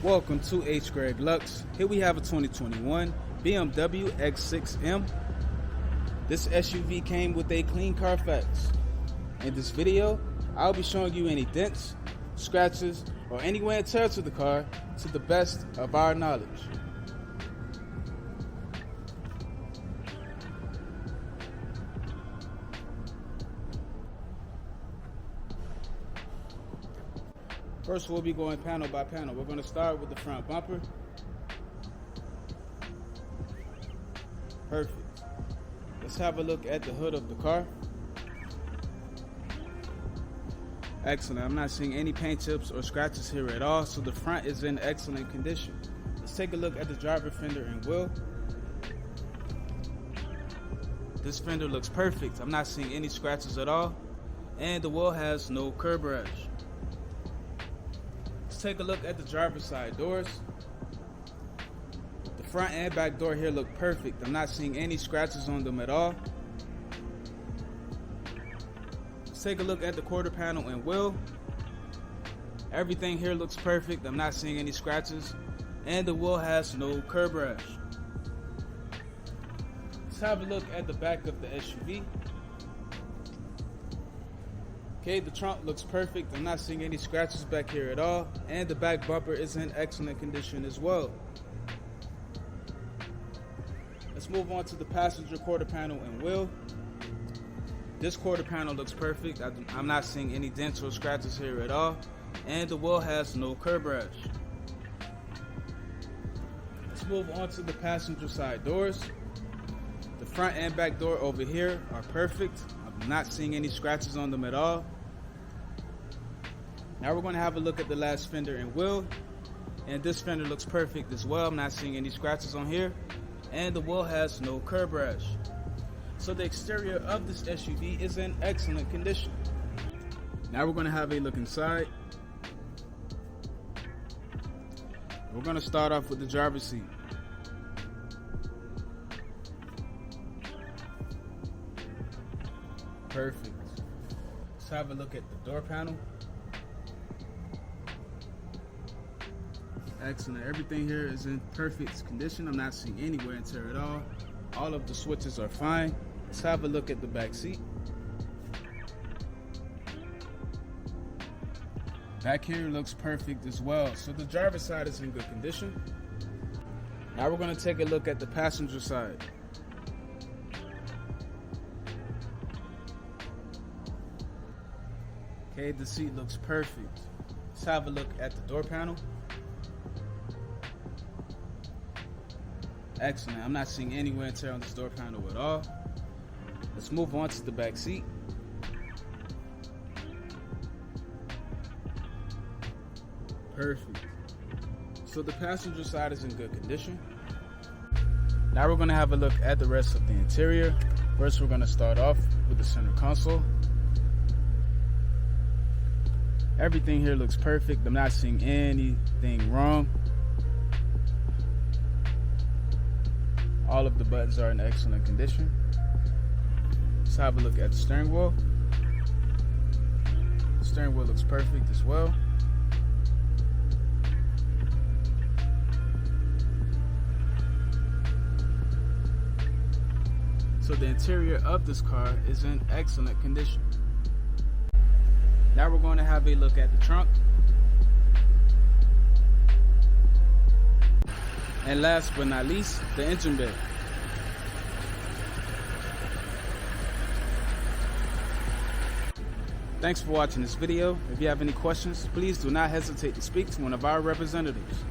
Welcome to Hgreglux. Here we have a 2021 BMW X6 M. This SUV came with a clean Carfax. In this video, I'll be showing you any dents, scratches, or any wear and tear to the car to the best of our knowledge. First, we'll be going panel by panel. We're going to start with the front bumper. Perfect. Let's have a look at the hood of the car. Excellent. I'm not seeing any paint chips or scratches here at all, so the front is in excellent condition. Let's take a look at the driver fender and wheel. This fender looks perfect. I'm not seeing any scratches at all, and the wheel has no curb rash. Take a look at the driver's side doors. The front and back door here look perfect. I'm not seeing any scratches on them at all. Let's take a look at the quarter panel and wheel. Everything here looks perfect. I'm not seeing any scratches, and the wheel has no curb rash. Let's have a look at the back of the SUV. Okay, the trunk looks perfect. I'm not seeing any scratches back here at all, and the back bumper is in excellent condition as well. Let's move on to the passenger quarter panel and wheel. This quarter panel looks perfect. I'm not seeing any dents or scratches here at all, and the wheel has no curb rash. Let's move on to the passenger side doors. The front and back door over here are perfect. I'm not seeing any scratches on them at all. Now we're going to have a look at the last fender and wheel, and this fender looks perfect as well. I'm not seeing any scratches on here, and the wheel has no curb rash. So the exterior of this SUV is in excellent condition. Now we're going to have a look inside. We're going to start off with the driver's seat. Perfect. Let's have a look at the door panel. Excellent. Everything here is in perfect condition. I'm not seeing any wear and tear at all. All of the switches are fine. Let's have a look at the back seat. Back here looks perfect as well. So the driver's side is in good condition. Now we're going to take a look at the passenger side. Okay, the seat looks perfect. Let's have a look at the door panel. Excellent. I'm not seeing any wear and tear on this door panel at all. Let's move on to the back seat. Perfect. So the passenger side is in good condition. Now we're going to have a look at the rest of the interior. First, we're going to start off with the center console. Everything here looks perfect. I'm not seeing anything wrong. All of the buttons are in excellent condition. Let's have a look at the steering wheel. The steering wheel looks perfect as well. So the interior of this car is in excellent condition. Now we're going to have a look at the trunk. And last but not least, the engine bay. Thanks for watching this video. If you have any questions, please do not hesitate to speak to one of our representatives.